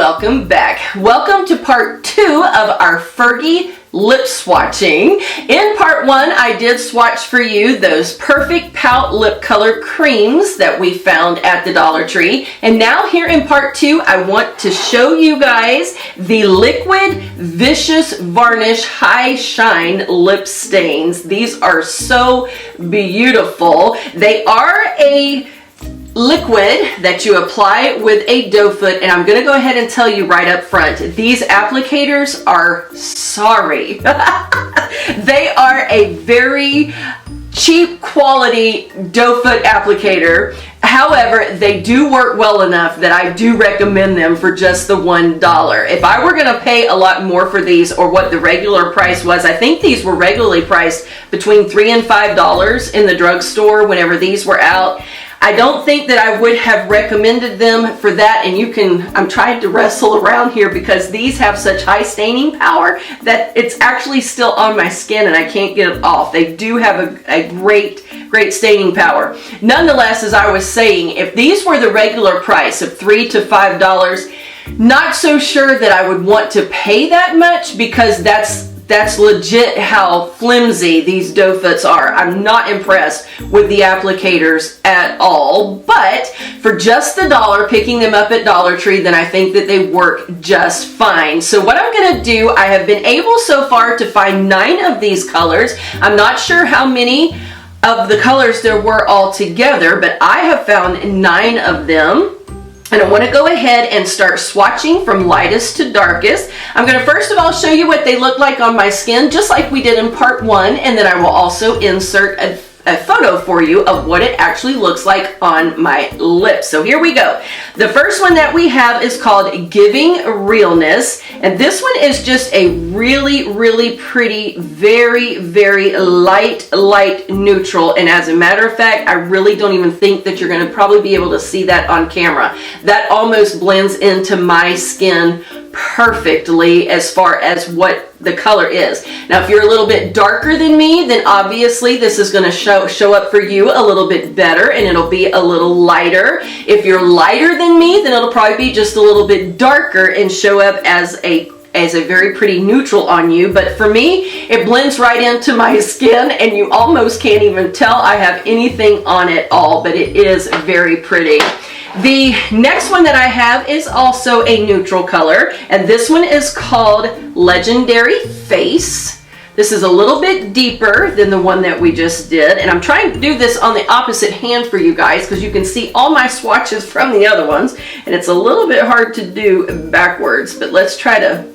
welcome back. Welcome to part 2 of our Fergie lip swatching. In part 1, I did swatch for you those perfect Pout lip color creams that we found at the Dollar Tree. And now here in part 2, I want to show you guys the Liquid Vicious Varnish High Shine lip stains. These are so beautiful. They are a liquid that you apply with a doe foot, and I'm going to go ahead and tell you right up front, these applicators are sorry. They are a very cheap quality doe foot applicator. However, they do work well enough that I do recommend them for just the $1. If I were going to pay a lot more for these, or what the regular price was, I think these were regularly priced between $3 and $5 in the drugstore whenever these were out. I don't think that I would have recommended them for that, and I'm trying to wrestle around here because these have such high staining power that it's actually still on my skin and I can't get it off. They do have a great staining power. Nonetheless, as I was saying, if these were the regular price of $3 to $5, not so sure that I would want to pay that much, because that's legit how flimsy these doe foots are. I'm not impressed with the applicators at all, but for just the $1, picking them up at Dollar Tree, then I think that they work just fine. So what I'm going to do, I have been able so far to find 9 of these colors. I'm not sure how many of the colors there were all together, but I have found 9 of them. And I want to go ahead and start swatching from lightest to darkest. I'm going to first of all show you what they look like on my skin, just like we did in part 1, and then I will also insert a photo for you of what it actually looks like on my lips. So here we go. The first one that we have is called Giving Realness, and this one is just a really pretty, very light neutral. And as a matter of fact, I really don't even think that you're going to probably be able to see that on camera. That almost blends into my skin perfectly as far as what the color is. Now, if you're a little bit darker than me, then obviously this is going to show up for you a little bit better, and it'll be a little lighter. If you're lighter than me, then it'll probably be just a little bit darker and show up as a very pretty neutral on you. But for me, it blends right into my skin, and you almost can't even tell I have anything on at all, but it is very pretty. The next one that I have is also a neutral color, and this one is called Legendary Face. This is a little bit deeper than the one that we just did, and I'm trying to do this on the opposite hand for you guys because you can see all my swatches from the other ones, and it's a little bit hard to do backwards, but let's try to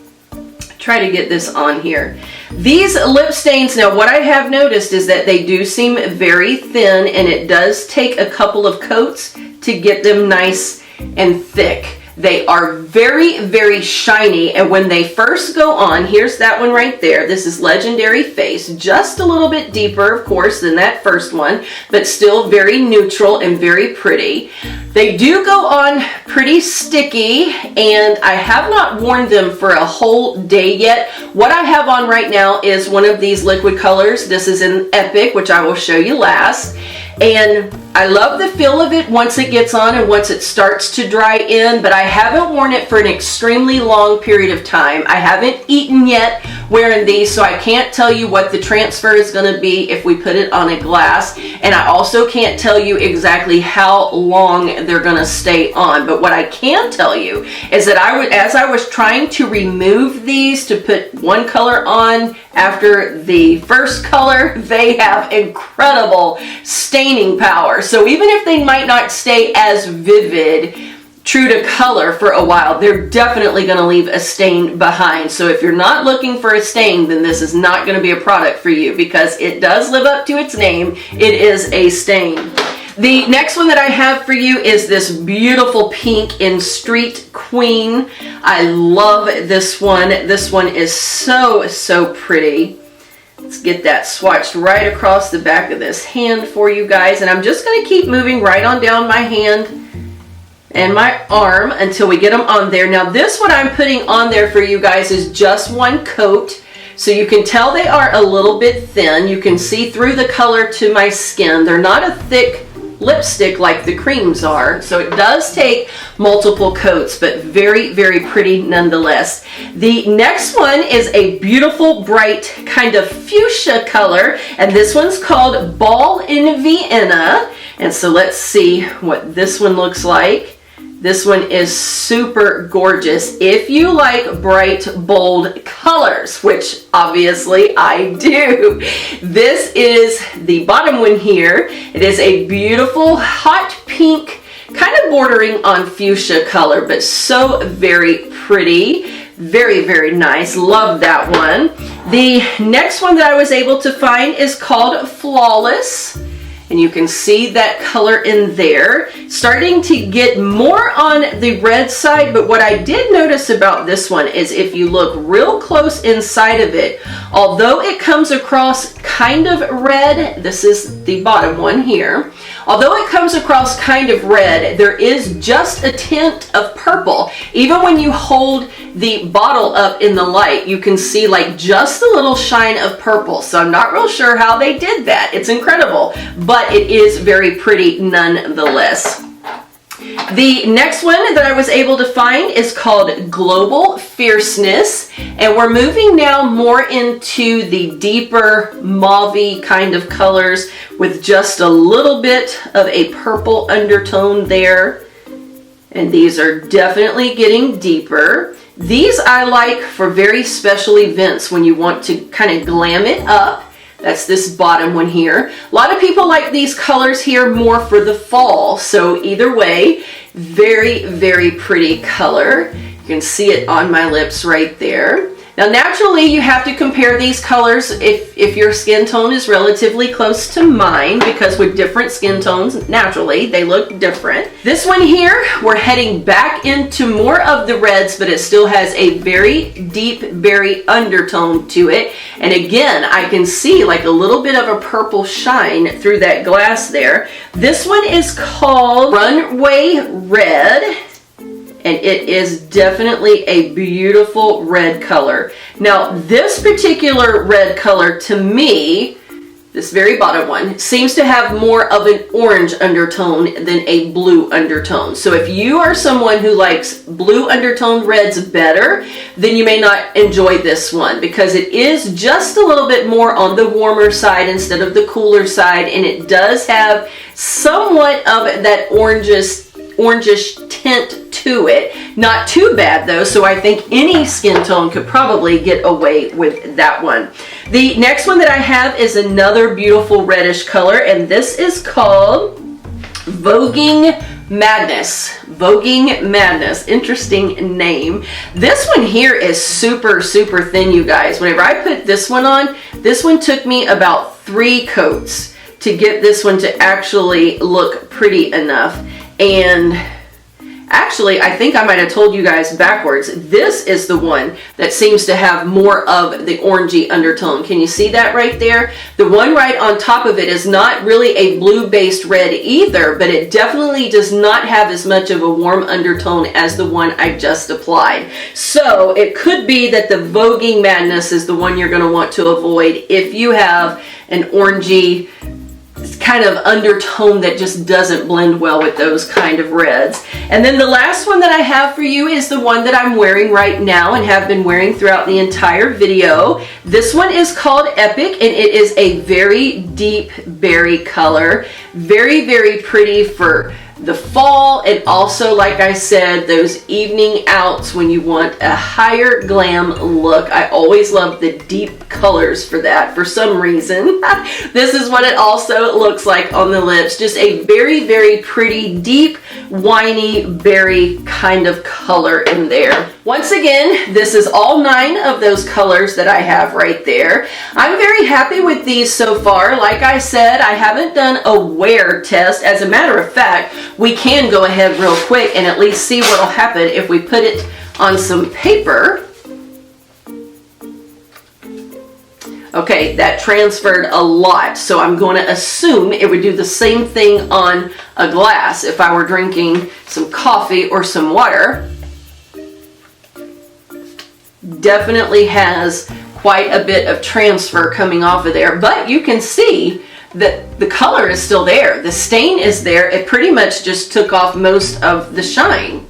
get this on here. These lip stains, now what I have noticed is that they do seem very thin, and it does take a couple of coats to get them nice and thick. They are very shiny, and when they first go on, here's that one right there. This is Legendary Face, just a little bit deeper, of course, than that first one, but still very neutral and very pretty. They do go on pretty sticky, and I have not worn them for a whole day yet. What I have on right now is one of these liquid colors. This is in Epic, which I will show you last. And I love the feel of it once it gets on and once it starts to dry in, but I haven't worn it for an extremely long period of time. I haven't eaten yet wearing these, so I can't tell you what the transfer is going to be if we put it on a glass, and I also can't tell you exactly how long they're going to stay on. But what I can tell you is that as I was trying to remove these to put one color on after the first color, they have incredible staining power. So even if they might not stay as vivid, true to color for a while, they're definitely going to leave a stain behind. So if you're not looking for a stain, then this is not going to be a product for you, because it does live up to its name. It is a stain. The next one that I have for you is this beautiful pink in Street Queen. I love this one. This one is so pretty. Let's get that swatched right across the back of this hand for you guys. And I'm just going to keep moving right on down my hand and my arm until we get them on there. Now this one I'm putting on there for you guys is just one coat. So you can tell they are a little bit thin. You can see through the color to my skin. They're not a thick lipstick like the creams are. So it does take multiple coats, but very, very pretty nonetheless. The next one is a beautiful, bright kind of fuchsia color, and this one's called Ball in Vienna. And so let's see what this one looks like. This one is super gorgeous if you like bright, bold colors, which obviously I do. This is the bottom one here. It is a beautiful hot pink, kind of bordering on fuchsia color, but so very pretty. Very, very nice. Love that one. The next one that I was able to find is called Flawless. And you can see that color in there. Starting to get more on the red side, but what I did notice about this one is if you look real close inside of it, although it comes across kind of red, this is the bottom one here, although it comes across kind of red, there is just a tint of purple. Even when you hold the bottle up in the light, you can see like just a little shine of purple. So I'm not real sure how they did that. It's incredible, but it is very pretty nonetheless. The next one that I was able to find is called Global Fierceness, and we're moving now more into the deeper mauve-y kind of colors with just a little bit of a purple undertone there. And these are definitely getting deeper. These I like for very special events when you want to kind of glam it up. That's this bottom one here. A lot of people like these colors here more for the fall. So either way, very, very pretty color. You can see it on my lips right there. Now naturally you have to compare these colors if your skin tone is relatively close to mine, because with different skin tones, naturally they look different. This one here, we're heading back into more of the reds, but it still has a very deep berry undertone to it. And again, I can see like a little bit of a purple shine through that glass there. This one is called Runway Red. And it is definitely a beautiful red color. Now, this particular red color to me, this very bottom one, seems to have more of an orange undertone than a blue undertone. So if you are someone who likes blue undertone reds better, then you may not enjoy this one, because it is just a little bit more on the warmer side instead of the cooler side, and it does have somewhat of that orangish tint to it. Not too bad though, so I think any skin tone could probably get away with that one. The next one that I have is another beautiful reddish color, and this is called Voguing Madness. Voguing Madness. Interesting name. This one here is super, super thin, you guys. Whenever I put this one on, this one took me about 3 coats to get this one to actually look pretty enough. And actually, I think I might have told you guys backwards. This is the one that seems to have more of the orangey undertone. Can you see that right there? The one right on top of it is not really a blue-based red either, but it definitely does not have as much of a warm undertone as the one I just applied. So it could be that the Voguing Madness is the one you're going to want to avoid if you have an orangey kind of undertone that just doesn't blend well with those kind of reds. And then the last one that I have for you is the one that I'm wearing right now and have been wearing throughout the entire video. This one is called Epic, and it is a very deep berry color. Very, very pretty for the fall, and also, like I said, those evening outs when you want a higher glam look. I always love the deep colors for that for some reason. This is what it also looks like on the lips. Just a very, very pretty, deep, winey berry kind of color in there. Once again, this is all 9 of those colors that I have right there. I'm very happy with these so far. Like I said, I haven't done a wear test. As a matter of fact, we can go ahead real quick and at least see what will happen if we put it on some paper. Okay, that transferred a lot, so I'm going to assume it would do the same thing on a glass if I were drinking some coffee or some water. Definitely has quite a bit of transfer coming off of there, but you can see the color is still there. The stain is there. It pretty much just took off most of the shine.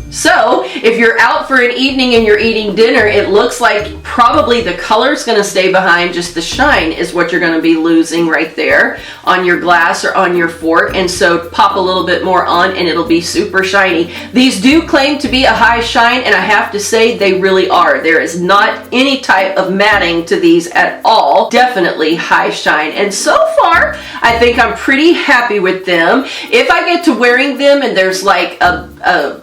So if you're out for an evening and you're eating dinner, it looks like probably the color's going to stay behind, just the shine is what you're going to be losing right there on your glass or on your fork. And so pop a little bit more on and it'll be super shiny. These do claim to be a high shine, and I have to say they really are. There is not any type of matting to these at all. Definitely high shine. And so far, I think I'm pretty happy with them. If I get to wearing them and there's like a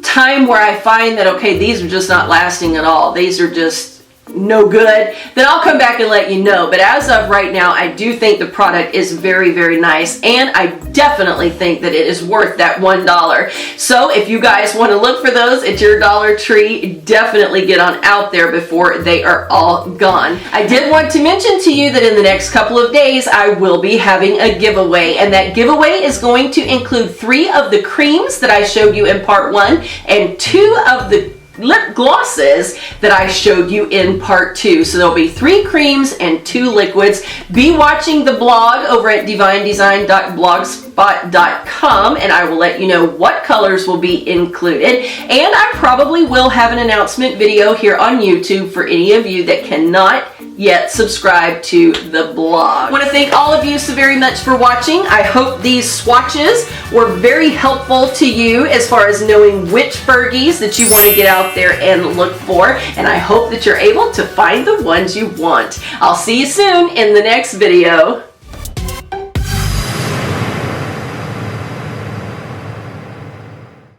time where I find that, okay, these are just not lasting at all, these are just no good, then I'll come back and let you know. But as of right now, I do think the product is very, very nice, and I definitely think that it is worth that $1. So if you guys want to look for those at your Dollar Tree, definitely get on out there before they are all gone. I did want to mention to you that in the next couple of days, I will be having a giveaway, and that giveaway is going to include 3 of the creams that I showed you in part 1 and 2 of the lip glosses that I showed you in part 2. So there'll be 3 creams and 2 liquids. Be watching the blog over at DeeVineDeeZine.blogspot.com, and I will let you know what colors will be included. And I probably will have an announcement video here on YouTube for any of you that cannot yet subscribe to the blog. I want to thank all of you so very much for watching. I hope these swatches were very helpful to you as far as knowing which Fergies that you want to get out there and look for, and I hope that you're able to find the ones you want. I'll see you soon in the next video.